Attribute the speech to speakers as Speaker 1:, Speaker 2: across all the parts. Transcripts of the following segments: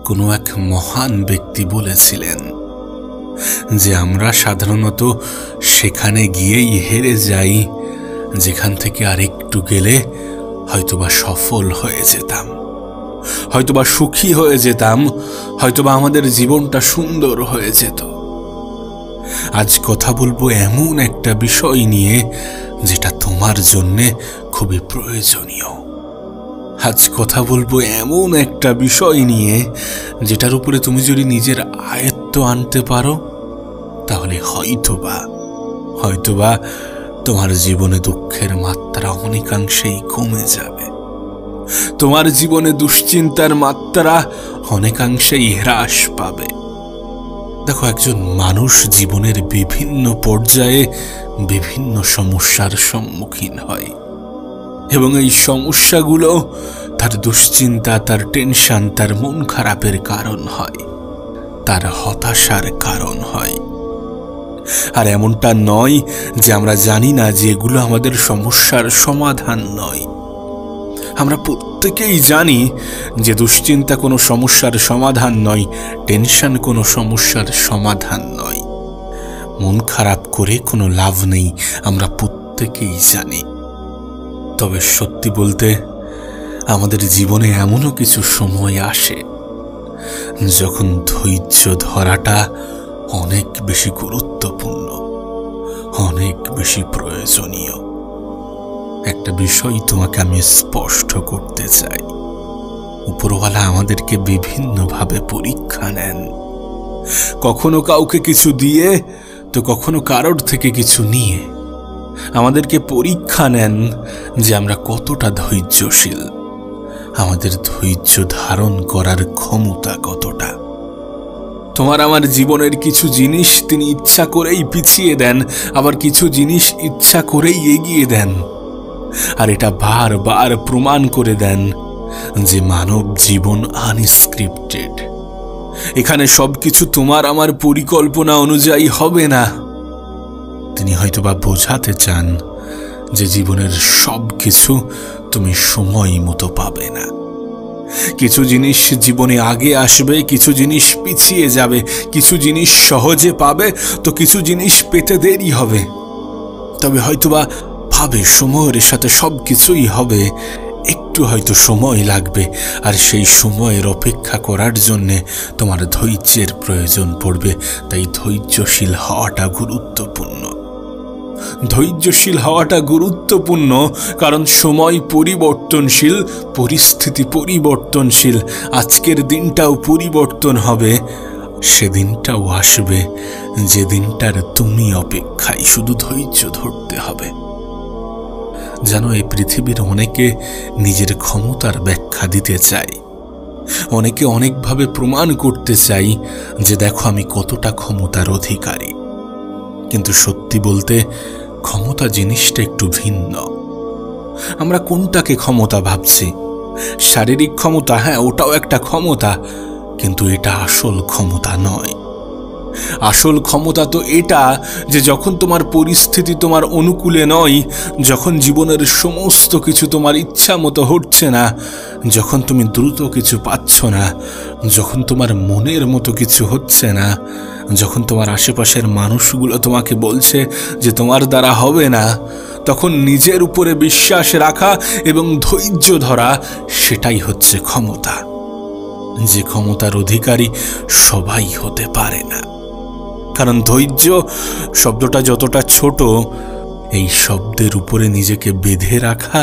Speaker 1: কোনো এক মহান ব্যক্তি বলেছিলেন যে আমরা সাধারণত সেখানে গিয়েই হেরে যাই যেখান থেকে আরেকটু গেলে হয়তোবা সফল হয়ে যেতাম, হয়তোবা সুখী হয়ে যেতাম, হয়তোবা আমাদের জীবনটা সুন্দর হয়ে যেত। আজ কথা বলবো এমন একটা বিষয় নিয়ে যেটা তোমার জন্যে খুবই প্রয়োজনীয়। আজ কথা বলবো এমন একটা বিষয় নিয়ে যেটার উপরে তুমি যদি নিজের আয়ত্ত আনতে পারো তাহলে হয়তোবা তোমার জীবনে দুঃখের মাত্রা অনেকাংশেই কমে যাবে, তোমার জীবনে দুশ্চিন্তার মাত্রা অনেকাংশেই হ্রাস পাবে। দেখো, একজন মানুষ জীবনের বিভিন্ন পর্যায়ে বিভিন্ন সমস্যার সম্মুখীন হয় এবং এই সমস্যাগুলো তার দুশ্চিন্তা, তার টেনশন, তার মন খারাপের কারণ হয়, তার হতাশার কারণ হয়। আর এমনটা নয় যে আমরা জানি না যে এগুলো আমাদের সমস্যার সমাধান নয়। আমরা প্রত্যেকেই জানি যে দুশ্চিন্তা কোনো সমস্যার সমাধান নয়, টেনশন কোনো সমস্যার সমাধান নয়, মন খারাপ করে কোনো লাভ নেই, আমরা প্রত্যেকেই জানি। তবে সত্যি বলতে আমাদের জীবনে এমনও কিছু সময় আসে যখন ধৈর্য ধরাটা অনেক বেশি গুরুত্বপূর্ণ, অনেক বেশি প্রয়োজনীয়। একটা বিষয় তোমাকে আমি স্পষ্ট করতে চাই, উপরওয়ালা আমাদেরকে বিভিন্নভাবে পরীক্ষা নেন, কখনো কাউকে কিছু দিয়ে তো কখনো কারোর থেকে কিছু নিয়ে আমাদেরকে পরীক্ষা নেন যে আমরা কতটা ধৈর্যশীল, আমাদের ধৈর্য ধারণ করার ক্ষমতা কতটা। তোমার আমার জীবনের কিছু জিনিস তিনি ইচ্ছা করেই পিছিয়ে দেন, আবার কিছু জিনিস ইচ্ছা করেই এগিয়ে দেন। আর এটা বারবার প্রমাণ করে দেন যে মানব জীবন আনস্ক্রিপ্টেড। এখানে সবকিছু তোমার আমার পরিকল্পনা অনুযায়ী হবে না। তিনি হয়তোবা বোঝাতে চান যে জীবনের সবকিছু তুমি সময় মতো পাবে না। কিছু জিনিস জীবনে আগে আসবে, কিছু জিনিস পিছিয়ে যাবে, কিছু জিনিস সহজে পাবে তো কিছু জিনিস পেতে দেরি হবে। তবে হয়তোবা ভাবে সময়ের সাথে সবকিছুই হবে, একটু হয়তো সময় লাগবে, আর সেই সময়ের অপেক্ষা করার জন্যে তোমার ধৈর্যের প্রয়োজন পড়বে। তাই ধৈর্যশীল হওয়াটা গুরুত্বপূর্ণ। ধৈর্যশীল হওয়াটা গুরুত্বপূর্ণ কারণ সময় পরিবর্তনশীল, পরিস্থিতি পরিবর্তনশীল। আজকের দিনটাও পরিবর্তন হবে, সেদিনটাও আসবে যে দিনটার তুমি অপেক্ষায়, শুধু ধৈর্য ধরতে হবে। জানো, এই পৃথিবীর অনেকে নিজের ক্ষমতার ব্যাখ্যা দিতে চায়, অনেকে অনেকভাবে প্রমাণ করতে চাই যে দেখো আমি কতটা ক্ষমতার অধিকারী। কিন্তু সত্যি বলতে ক্ষমতা জিনিসটা একটু ভিন্ন। আমরা কোনটাকে ক্ষমতা ভাবছি? শারীরিক ক্ষমতা, হ্যাঁ ওটাও একটা ক্ষমতা, কিন্তু এটা আসল ক্ষমতা নয়। আসল ক্ষমতা তো এটা যে যখন তোমার পরিস্থিতি তোমার অনুকূলে নয়, যখন জীবনের সমস্ত কিছু তোমার ইচ্ছা মতো হচ্ছে না, যখন তুমি দ্রুত কিছু পাচ্ছ না, যখন তোমার মনের মতো কিছু হচ্ছে না, যখন তোমার আশেপাশের মানুষগুলো তোমাকে বলছে যে তোমার দ্বারা হবে না, তখন নিজের উপরে বিশ্বাস রাখা এবং ধৈর্য ধরা, সেটাই হচ্ছে ক্ষমতা। যে ক্ষমতার অধিকারী সবাই হতে পারে না, কারণ ধৈর্য শব্দটা যতটা ছোট, এই শব্দের উপরে নিজেকে বেঁধে রাখা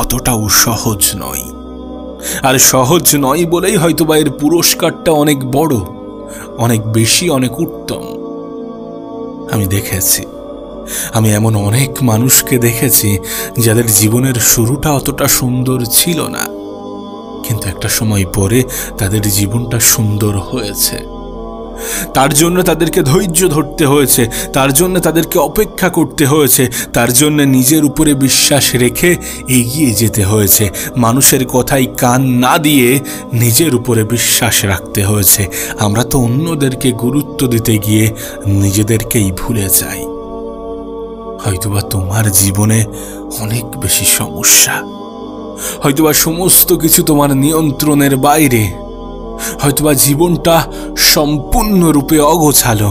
Speaker 1: অতটাও সহজ নয়। আর সহজ নয় বলেই হয়তোবা এর পুরস্কারটা অনেক বড়, অনেক বেশি, অনেক উত্তম। আমি দেখেছি, আমি এমন অনেক মানুষকে দেখেছি যাদের জীবনের শুরুটা অতটা সুন্দর ছিল না, কিন্তু একটা সময় পরে তাদের জীবনটা সুন্দর হয়েছে। তার জন্য তাদেরকে ধৈর্য ধরতে হয়েছে, তার জন্য তাদেরকে অপেক্ষা করতে হয়েছে, তার জন্য নিজের উপরে বিশ্বাস রেখে এগিয়ে যেতে হয়েছে। মানুষের কথায় কান না দিয়ে নিজের উপরে বিশ্বাস রাখতে হয়েছে। আমরা তো অন্যদেরকে গুরুত্ব দিতে গিয়ে নিজেদেরকেই ভুলে যাই। হয়তোবা তোমার জীবনে অনেক বেশি সমস্যা, হয়তোবা সমস্ত কিছু তোমার নিয়ন্ত্রণের বাইরে, হয়তোবা জীবনটা সম্পূর্ণরূপে অগোছালো,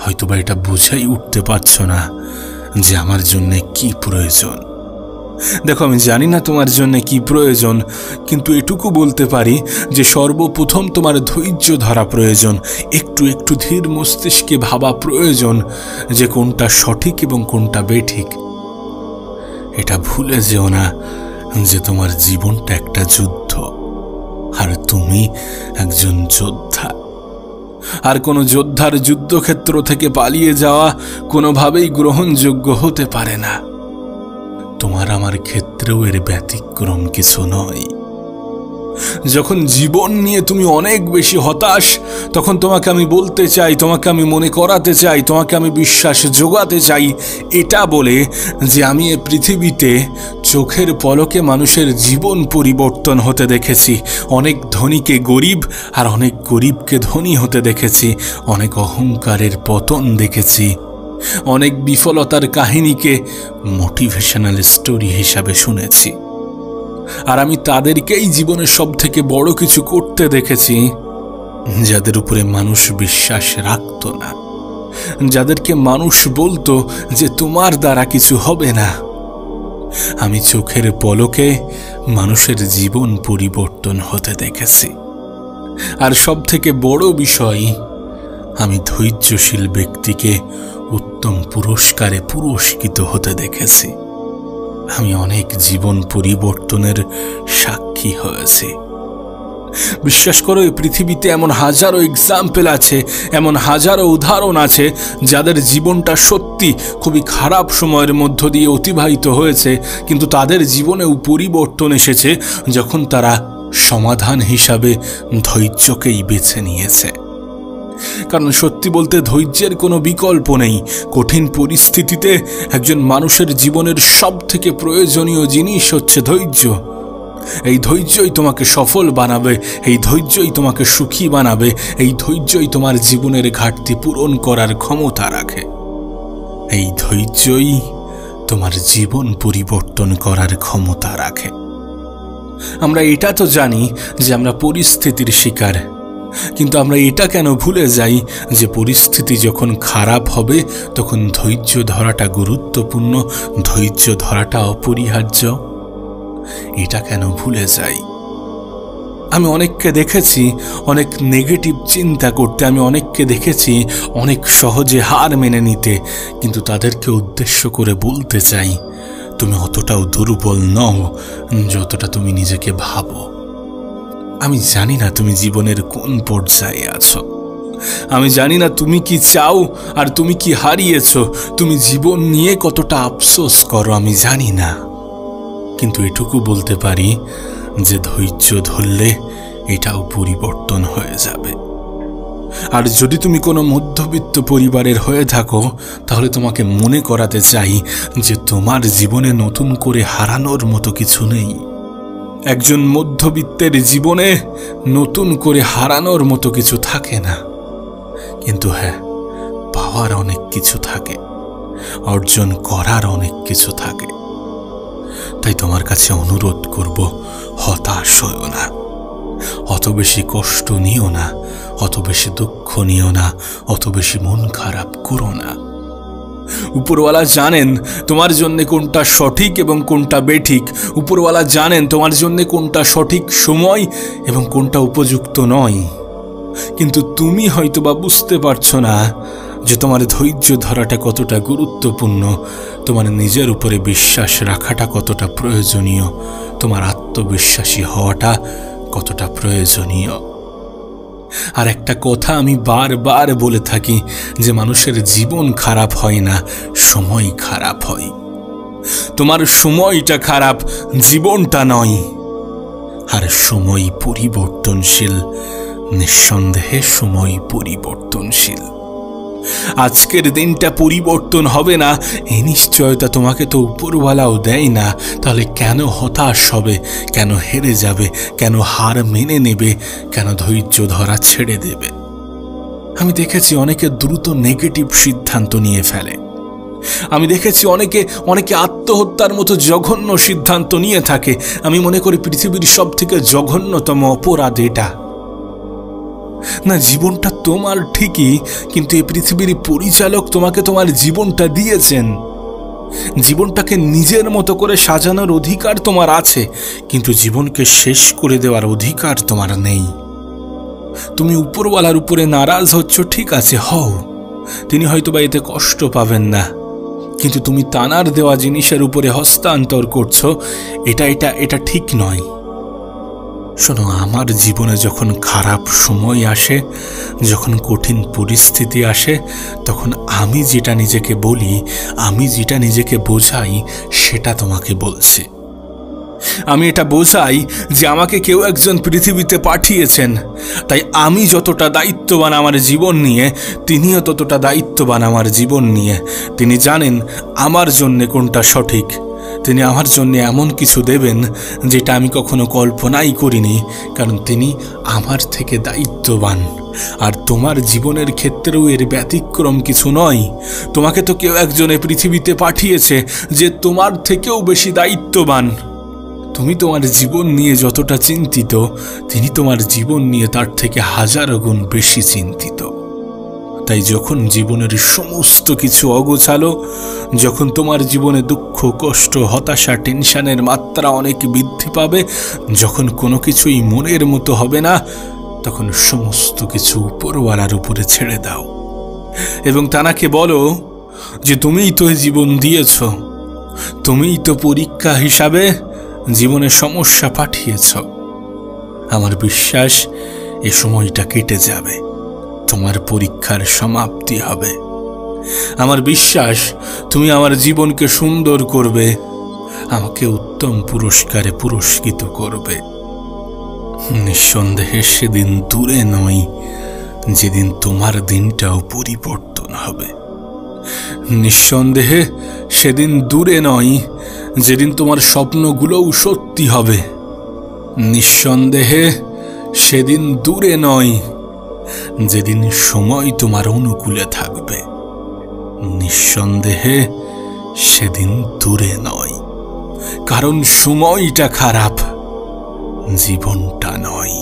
Speaker 1: হয়তোবা এটা বুঝেই উঠতে পারছো না যে আমার জন্য কি প্রয়োজন। দেখো, আমি জানি না তোমার জন্য কি প্রয়োজন, কিন্তু এটুকু বলতে পারি যে সর্বপ্রথম তোমার ধৈর্য ধরা প্রয়োজন, একটু একটু ধীর মস্তিষ্কে ভাবা প্রয়োজন যে কোনটা সঠিক এবং কোনটা বেঠিক। এটা ভুলে যেও না যে তোমার জীবনটা একটা যুদ্ধ, আর তুমি একজন যোদ্ধা। আর কোনো যোদ্ধার যুদ্ধক্ষেত্র থেকে পালিয়ে যাওয়া কোনোভাবেই গ্রহণযোগ্য হতে পারে না। তোমার আমার ক্ষেত্রেও এর ব্যতিক্রম কিছু নয়। যখন জীবন নিয়ে তুমি অনেক বেশি হতাশ, তখন তোমাকে আমি বলতে চাই, তোমাকে আমি মনে করাতে চাই, তোমাকে আমি বিশ্বাস যোগাতে চাই এটা বলে যে আমি এ পৃথিবীতে চোখের পলকে মানুষের জীবন পরিবর্তন হতে দেখেছি। অনেক ধনীকে গরিব আর অনেক গরিবকে ধনী হতে দেখেছি। অনেক অহংকারের পতন দেখেছি। অনেক বিফলতার কাহিনীকে মোটিভেশনাল স্টোরি হিসাবে শুনেছি। আর আমি তাদেরকেই জীবনের সব থেকে বড় কিছু করতে দেখেছি যাদের উপরে মানুষ বিশ্বাস রাখত না, যাদেরকে মানুষ বলতো যে তোমার দ্বারা কিছু হবে না। আমি চোখের পলকে মানুষের জীবন পরিবর্তন হতে দেখেছি। আর সব থেকে বড় বিষয়, আমি ধৈর্যশীল ব্যক্তিকে উত্তম পুরস্কারে পুরস্কৃত হতে দেখেছি। আমি অনেক জীবন পরিবর্তনের সাক্ষী হয়েছি। বিশ্বাস করো, এই পৃথিবীতে এমন হাজারো এক্সাম্পল আছে, এমন হাজারো উদাহরণ আছে যাদের জীবনটা সত্যি খুবই খারাপ সময়ের মধ্য দিয়ে অতিবাহিত হয়েছে, কিন্তু তাদের জীবনেও পরিবর্তন এসেছে যখন তারা সমাধান হিসাবে ধৈর্যকেই বেছে নিয়েছে। কারণ সত্যি বলতে ধৈর্যের কোনো বিকল্প নেই। কঠিন পরিস্থিতিতে একজন মানুষের জীবনের সব থেকে প্রয়োজনীয় জিনিস হচ্ছে ধৈর্য। এই ধৈর্যই তোমাকে সফল বানাবে, এই ধৈর্যই তোমাকে সুখী বানাবে, এই ধৈর্যই তোমার জীবনের ঘাটতি পূরণ করার ক্ষমতা রাখে। এই ধৈর্যই তোমার জীবন পরিবর্তন করার ক্ষমতা রাখে। আমরা এটা তো জানি যে আমরা পরিস্থিতির শিকার, কিন্তু আমরা এটা কেন ভুলে যাই যে পরিস্থিতি যখন খারাপ হবে তখন ধৈর্য ধরাটা গুরুত্বপূর্ণ, ধৈর্য ধরাটা অপরিহার্য। এটা কেন ভুলে যাই? আমি অনেককে দেখেছি অনেক নেগেটিভ চিন্তা করতে, আমি অনেককে দেখেছি অনেক সহজে হার মেনে নিতে, কিন্তু তাদেরকে উদ্দেশ্য করে বলতে চাই, তুমি অতটাও দুর্বল নও যতটা তুমি নিজেকে ভাবো। আমি জানি না তুমি জীবনের কোন পর্যায়ে আছো, আমি জানি না তুমি কি চাও আর তুমি কি হারিয়েছ, তুমি জীবন নিয়ে কতটা আফসোস করো আমি জানি না, কিন্তু এটুকু বলতে পারি যে ধৈর্য ধরলে এটাও পরিবর্তন হয়ে যাবে। আর যদি তুমি কোনো মধ্যবিত্ত পরিবারের হয়ে থাকো, তাহলে তোমাকে মনে করাতে চাই যে তোমার জীবনে নতুন করে হারানোর মতো কিছু নেই। একজন মধ্যবিত্তের জীবনে নতুন করে হারানোর মতো কিছু থাকে না, কিন্তু হ্যাঁ, পাওয়ার অনেক কিছু থাকে, অর্জন করার অনেক কিছু থাকে। তাই তোমার কাছে অনুরোধ করব, হতাশ হও না, অত বেশি কষ্ট নিও না, অত বেশি দুঃখ নিও না, অত বেশি মন খারাপ করো না। উপরওয়ালা জানেন তোমার জন্য কোনটা সঠিক এবং কোনটা বেঠিক। উপরওয়ালা জানেন তোমার জন্য কোনটা সঠিক সময় এবং কোনটা উপযুক্ত নয়, কিন্তু তুমি হয়তোবা বুঝতে পারছো না যে তোমার ধৈর্য ধরাটা কতটা গুরুত্বপূর্ণ, তোমার নিজের উপরে বিশ্বাস রাখাটা কতটা প্রয়োজনীয়, তোমার আত্মবিশ্বাসী হওয়াটা কতটা প্রয়োজনীয়। আর একটা কথা আমি বারবার বলে থাকি যে মানুষের জীবন খারাপ হয় না, সময় খারাপ হয়। তোমার সময়টা খারাপ, জীবনটা নয়। আর সময় পরিবর্তনশীল, নিঃসন্দেহে সময় পরিবর্তনশীল। আজকের দিনটা পরিবর্তন হবে না এই নিশ্চয়তা তোমাকে তো উপরওয়ালাও দেয় না, তাহলে কেন হতাশ হবে, কেন হেরে যাবে, কেন হার মেনে নেবে, কেন ধৈর্য ধরা ছেড়ে দেবে? আমি দেখেছি অনেকে দ্রুত নেগেটিভ সিদ্ধান্ত নিয়ে ফেলে। আমি দেখেছি অনেকে আত্মহত্যার মতো জঘন্য সিদ্ধান্ত নিয়ে থাকে। আমি মনে করি পৃথিবীর সব থেকে জঘন্যতম অপরাধ এটা। না, জীবনটা তোমার ঠিকই, কিন্তু এই পৃথিবীর পরিচালক তোমাকে তোমার জীবনটা দিয়েছেন। জীবনটাকে নিজের মতো করে সাজানোর অধিকার তোমার আছে, কিন্তু জীবনকে শেষ করে দেওয়ার অধিকার তোমার নেই। তুমি উপরওয়ালার উপরে নারাজ হচ্ছ, ঠিক আছে, হও, তিনি হয়তোবা এতে কষ্ট পাবেন না, কিন্তু তুমি তানার দেওয়া জিনিসের উপরে হস্তান্তর করছো, এটা ঠিক নয়। শোনো, আমার জীবনে যখন খারাপ সময় আসে, যখন কঠিন পরিস্থিতি আসে, তখন আমি যেটা নিজেকে বলি, আমি যেটা নিজেকে বোঝাই, সেটা তোমাকে বলছি। আমি এটা বোঝাই যে আমাকে কেউ একজন পৃথিবীতে পাঠিয়েছেন, তাই আমি যতটা দায়িত্ববান আমার জীবন নিয়ে, তিনিও ততটা দায়িত্ববান আমার জীবন নিয়ে। তিনি জানেন আমার জন্যে কোনটা সঠিক। তিনি আমার জন্য এমন কিছু দেবেন যেটা আমি কখনো কল্পনাই করিনি, কারণ তিনি আমার থেকে দায়িত্ববান। আর তোমার জীবনের ক্ষেত্রেও এর ব্যতিক্রম কিছু নয়। তোমাকে তো কেউ একজনে পৃথিবীতে পাঠিয়েছে যে তোমার থেকেও বেশি দায়িত্ববান। তুমি তোমার জীবন নিয়ে যতটা চিন্তিত, তিনি তোমার জীবন নিয়ে তার থেকে হাজার গুণ বেশি চিন্তিত। তাই যখন জীবনের সমস্ত কিছু অগোছালো, যখন তোমার জীবনে দুঃখ, কষ্ট, হতাশা, টেনশনের মাত্রা অনেক বৃদ্ধি পাবে, যখন কোনো কিছুই মনের মতো হবে না, তখন সমস্ত কিছু উপরওয়ালার উপরে ছেড়ে দাও এবং তানাকে বলো যে তুমিই তো জীবন দিয়েছ, তুমিই তো পরীক্ষা হিসাবে জীবনে সমস্যা পাঠিয়েছ। আমার বিশ্বাস এ সময়টা কেটে যাবে, তোমার পরীক্ষার সমাপ্তি হবে। আমার বিশ্বাস তুমি আমার জীবনকে সুন্দর করবে, আমাকে উত্তম পুরস্কারে পুরস্কৃত করবে। নিঃসন্দেহে সেদিন দূরে নয় যেদিন তোমার দিনটাও পরিবর্তন হবে। নিঃসন্দেহে সেদিন দূরে নয় যেদিন তোমার স্বপ্নগুলোও সত্যি হবে। নিঃসন্দেহে সেদিন দূরে নয় যেদিন সময় তোমার অনুকূলে থাকবে। নিঃসন্দেহে সেদিন দূরে নয়, কারণ সময়টা খারাপ, জীবনটা নয়।